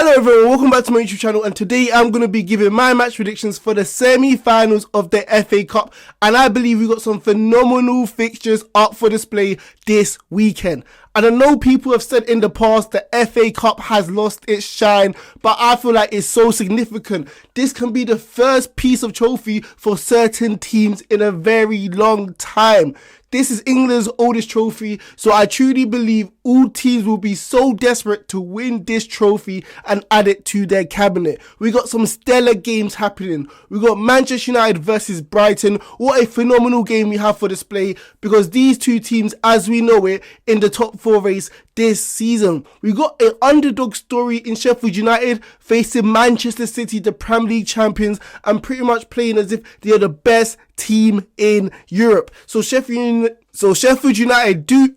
Hello everyone, welcome back to my YouTube channel, and today I'm going to be giving my match predictions for the semi-finals of the FA Cup, and I believe we got some phenomenal fixtures up for display this weekend. And I know people have said in the past the FA Cup has lost its shine, but I feel like it's so significant. This can be the first piece of trophy for certain teams in a very long time. This is England's oldest trophy, so I truly believe all teams will be so desperate to win this trophy and add it to their cabinet. We got some stellar games happening. We got Manchester United versus Brighton. What a phenomenal game we have for display, because these two teams, as we know it, in the top 4 race this season. We got an underdog story in Sheffield United facing Manchester City, the Premier League champions, and pretty much playing as if they are the best team in Europe. So Sheffield United do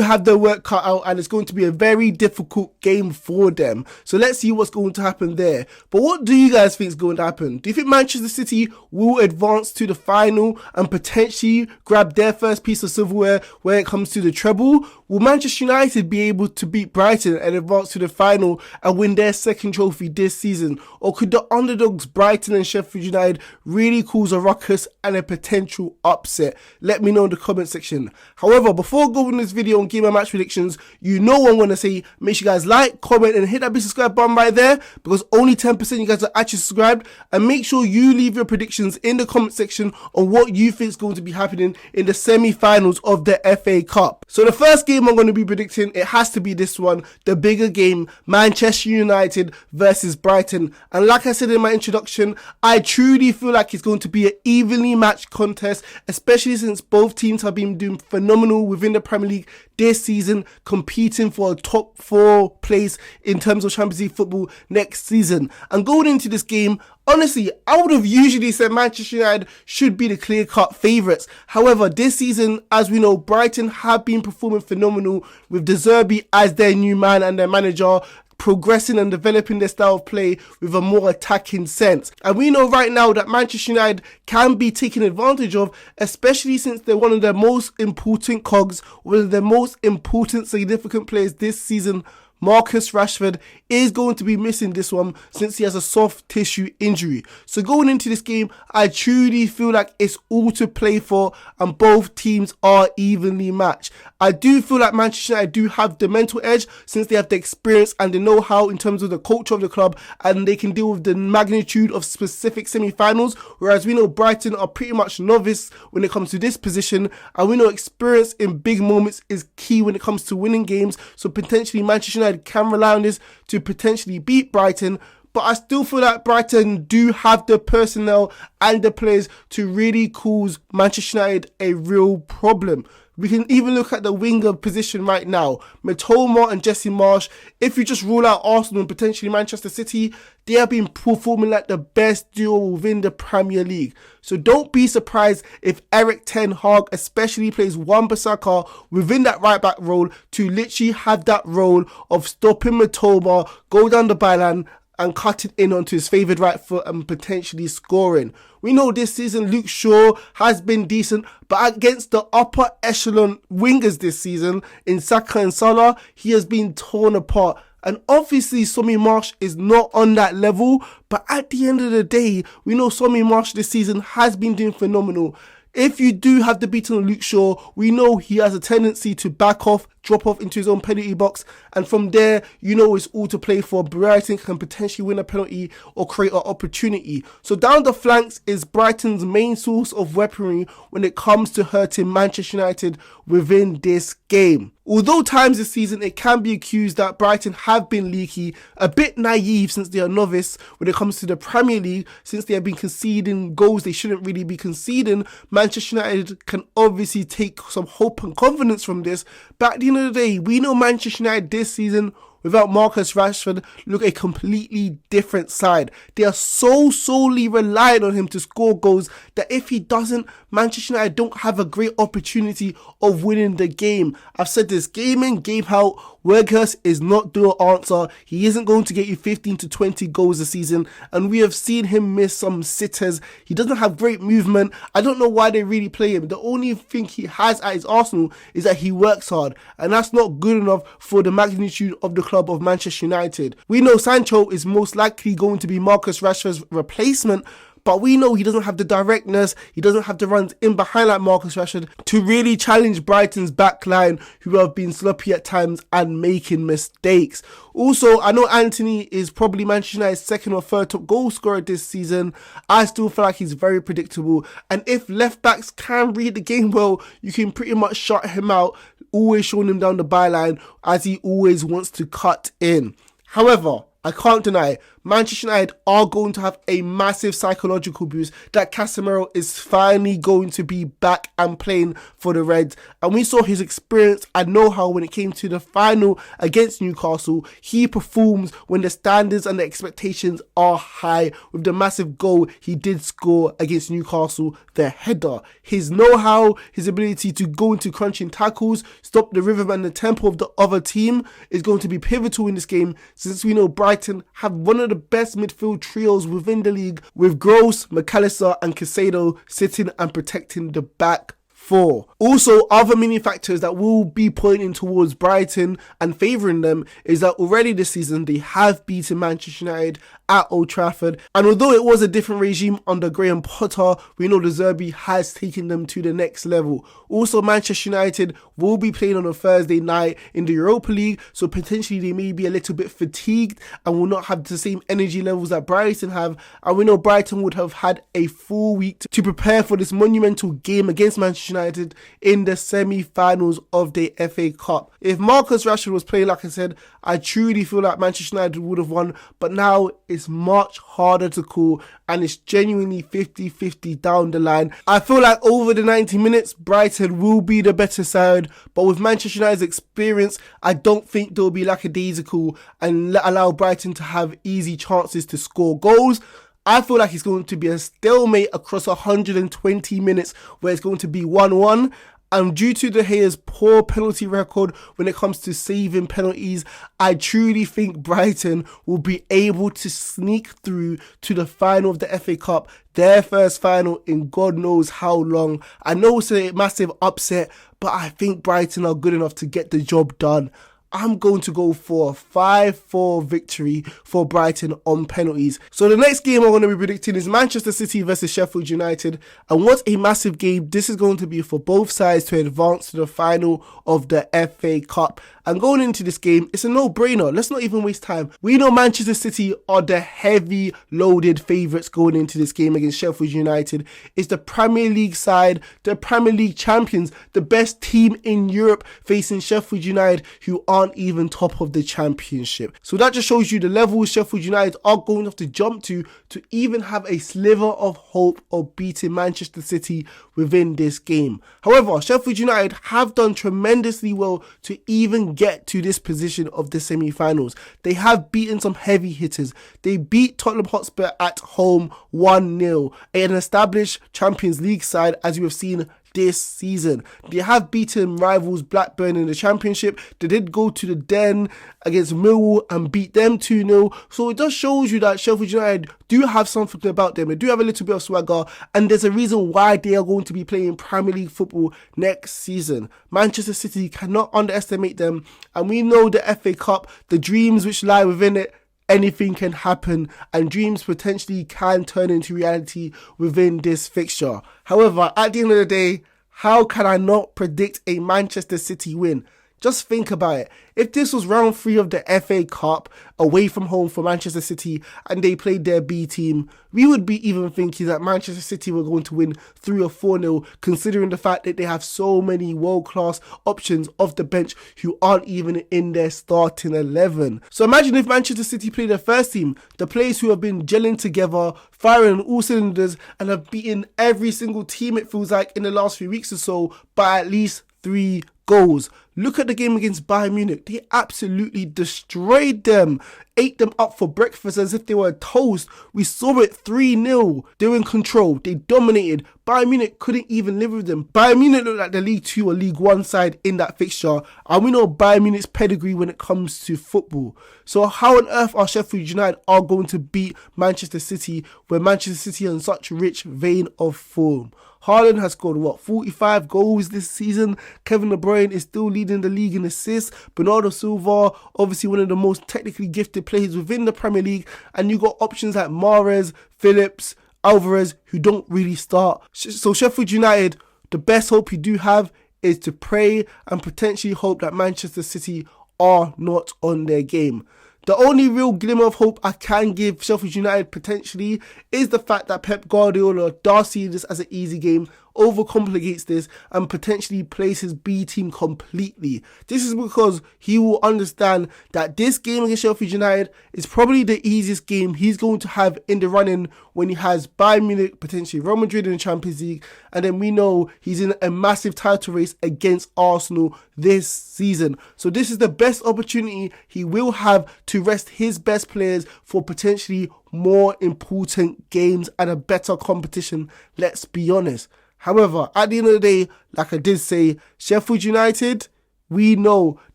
have their work cut out, and it's going to be a very difficult game for them. So let's see what's going to happen there. But what do you guys think is going to happen? Do you think Manchester City will advance to the final and potentially grab their first piece of silverware when it comes to the treble? Will Manchester United be able to beat Brighton and advance to the final and win their second trophy this season? Or could the underdogs Brighton and Sheffield United really cause a ruckus and a potential upset? Let me know in the comment section. However, before going this video and give my match predictions, you know what I'm going to say. Make sure you guys like, comment, and hit that big subscribe button right there, because only 10% of you guys are actually subscribed. And make sure you leave your predictions in the comment section on what you think is going to be happening in the semi-finals of the FA Cup. So the first game I'm going to be predicting, it has to be this one, the bigger game, Manchester United versus Brighton. And like I said in my introduction, I truly feel like it's going to be an evenly matched contest, especially since both teams have been doing phenomenal within the Premier League this season, competing for a top 4 place in terms of Champions League football next season. And going into this game, honestly, I would have usually said Manchester United should be the clear-cut favourites. However, this season, as we know, Brighton have been performing phenomenal with De Zerbi as their new man and their manager, progressing and developing their style of play with a more attacking sense. And we know right now that Manchester United can be taken advantage of, especially since they're one of their most important cogs, one of their most important significant players this season. Marcus Rashford is going to be missing this one since he has a soft tissue injury. So going into this game, I truly feel like it's all to play for, and both teams are evenly matched. I do feel like Manchester United do have the mental edge, since they have the experience and the know-how in terms of the culture of the club, and they can deal with the magnitude of specific semi-finals, whereas we know Brighton are pretty much novice when it comes to this position, and we know experience in big moments is key when it comes to winning games. So potentially Manchester United can rely on this to potentially beat Brighton, but I still feel like Brighton do have the personnel and the players to really cause Manchester United a real problem. We can even look at the winger position right now. Mitoma and Jesse Marsch, if you just rule out Arsenal and potentially Manchester City, they have been performing like the best duo within the Premier League. So don't be surprised if Erik ten Hag especially plays Wan-Bissaka within that right back role to literally have that role of stopping Mitoma, go down the byline and cut it in onto his favoured right foot and potentially scoring. We know this season Luke Shaw has been decent, but against the upper echelon wingers this season in Saka and Salah, he has been torn apart. And obviously Solly Marsch is not on that level, but at the end of the day, we know Solly Marsch this season has been doing phenomenal. If you do have the beating on Luke Shaw, we know he has a tendency to back off, drop off into his own penalty box, and from there, you know it's all to play for. Brighton can potentially win a penalty or create an opportunity. So down the flanks is Brighton's main source of weaponry when it comes to hurting Manchester United within this game. Although times this season it can be accused that Brighton have been leaky, a bit naive since they are novice when it comes to the Premier League, since they have been conceding goals they shouldn't really be conceding, Manchester United can obviously take some hope and confidence from this. But at the end of the day, we know Manchester United this season, without Marcus Rashford, look a completely different side. They are so solely reliant on him to score goals that if he doesn't, Manchester United don't have a great opportunity of winning the game. I've said this game in, game out, Weghorst is not the answer. He isn't going to get you 15 to 20 goals a season, and we have seen him miss some sitters. He doesn't have great movement. I don't know why they really play him. The only thing he has at his arsenal is that he works hard, and that's not good enough for the magnitude of the club club of Manchester United. We know Sancho is most likely going to be Marcus Rashford's replacement, but we know he doesn't have the directness, he doesn't have the runs in behind like Marcus Rashford to really challenge Brighton's backline, who have been sloppy at times and making mistakes. Also, I know Anthony is probably Manchester United's second or third top goal scorer this season. I still feel like he's very predictable, and if left backs can read the game well, you can pretty much shut him out, always showing him down the byline as he always wants to cut in. However, I can't deny Manchester United are going to have a massive psychological boost that Casemiro is finally going to be back and playing for the Reds. And we saw his experience and know-how when it came to the final against Newcastle. He performs when the standards and the expectations are high, with the massive goal he did score against Newcastle, the header. His know-how, his ability to go into crunching tackles, stop the rhythm and the tempo of the other team is going to be pivotal in this game, since we know Brighton have one of the best midfield trios within the league, with Gross, McAllister and Caicedo sitting and protecting the back four. Also, other mini factors that will be pointing towards Brighton and favouring them is that already this season they have beaten Manchester United at Old Trafford, and although it was a different regime under Graham Potter, we know the Zerbi has taken them to the next level. Also, Manchester United will be playing on a Thursday night in the Europa League, so potentially they may be a little bit fatigued and will not have the same energy levels that Brighton have, and we know Brighton would have had a full week to prepare for this monumental game against Manchester United in the semi-finals of the FA Cup. If Marcus Rashford was playing, like I said, I truly feel like Manchester United would have won, but now it's much harder to call and it's genuinely 50-50 down the line. I feel like over the 90 minutes, Brighton will be the better side, but with Manchester United's experience, I don't think they'll be lackadaisical and allow Brighton to have easy chances to score goals. I feel like it's going to be a stalemate across 120 minutes where it's going to be 1-1. And due to De Gea's poor penalty record when it comes to saving penalties, I truly think Brighton will be able to sneak through to the final of the FA Cup, their first final in God knows how long. I know it's a massive upset, but I think Brighton are good enough to get the job done. I'm going to go for a 5-4 victory for Brighton on penalties. So the next game I'm going to be predicting is Manchester City versus Sheffield United. And what a massive game this is going to be for both sides to advance to the final of the FA Cup. And going into this game, it's a no-brainer. Let's not even waste time. We know Manchester City are the heavy loaded favourites going into this game against Sheffield United. It's the Premier League side, the Premier League champions, the best team in Europe facing Sheffield United, who aren't even top of the championship. So that just shows you the level Sheffield United are going to have to jump to even have a sliver of hope of beating Manchester City within this game. However, Sheffield United have done tremendously well to even get to this position of the semi-finals. They have beaten some heavy hitters. They beat Tottenham Hotspur at home 1-0, an established Champions League side as we have seen this season. They have beaten rivals Blackburn in the Championship. They did go to the Den against Millwall and beat them 2-0. So it just shows you that Sheffield United do have something about them. They do have a little bit of swagger, and there's a reason why they are going to be playing Premier League football next season. Manchester City cannot underestimate them, and we know the FA Cup, the dreams which lie within it, anything can happen, and dreams potentially can turn into reality within this fixture. However, at the end of the day, how can I not predict a Manchester City win? Just think about it. If this was round 3 of the FA Cup away from home for Manchester City and they played their B team, we would be even thinking that Manchester City were going to win 3 or 4-0, considering the fact that they have so many world-class options off the bench who aren't even in their starting 11. So imagine if Manchester City play their first team, the players who have been gelling together, firing on all cylinders, and have beaten every single team, it feels like, in the last few weeks or so by at least 3 goals. Look at the game against Bayern Munich. They absolutely destroyed them, ate them up for breakfast as if they were toast. We saw it 3-0. They were in control. They dominated. Bayern Munich couldn't even live with them. Bayern Munich looked like the League 2 or League 1 side in that fixture, and we know Bayern Munich's pedigree when it comes to football. So how on earth are Sheffield United are going to beat Manchester City when Manchester City are in such rich vein of form? Haaland has scored 45 goals this season. Kevin De Bruyne is still leading the league in assists. Bernardo Silva, obviously one of the most technically gifted players within the Premier League, and you got options like Mahrez, Phillips, Alvarez, who don't really start. So Sheffield United, the best hope you do have is to pray and potentially hope that Manchester City are not on their game. The only real glimmer of hope I can give Sheffield United potentially is the fact that Pep Guardiola does see this as an easy game, overcomplicates this, and potentially plays his B team completely. This is because he will understand that this game against Sheffield United is probably the easiest game he's going to have in the running when he has Bayern Munich, potentially Real Madrid in the Champions League, and then we know he's in a massive title race against Arsenal this season. So this is the best opportunity he will have to rest his best players for potentially more important games and a better competition, let's be honest. However, at the end of the day, like I did say, Sheffield United, we know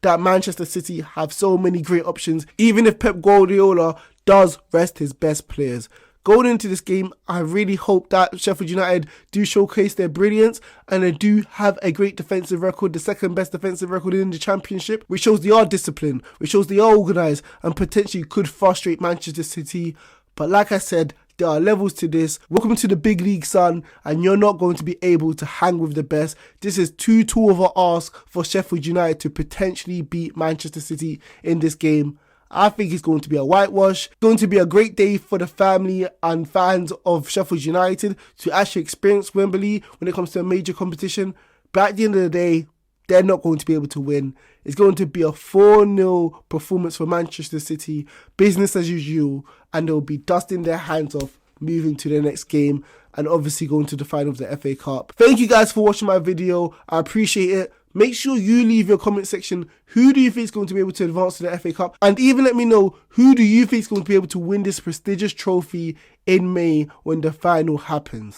that Manchester City have so many great options, even if Pep Guardiola does rest his best players. Going into this game, I really hope that Sheffield United do showcase their brilliance and they do have a great defensive record, the second best defensive record in the Championship, which shows they are disciplined, which shows they are organised and potentially could frustrate Manchester City. But like I said, there are levels to this. Welcome to the big league, son, and you're not going to be able to hang with the best. This is too tall of an ask for Sheffield United to potentially beat Manchester City in this game. I think it's going to be a whitewash. It's going to be a great day for the family and fans of Sheffield United to actually experience Wembley when it comes to a major competition. But at the end of the day, they're not going to be able to win. It's going to be a 4-0 performance for Manchester City, business as usual, and they'll be dusting their hands off, moving to the next game, and obviously going to the final of the FA Cup. Thank you guys for watching my video. I appreciate it. Make sure you leave your comment section. Who do you think is going to be able to advance to the FA Cup? And even let me know, who do you think is going to be able to win this prestigious trophy in May when the final happens?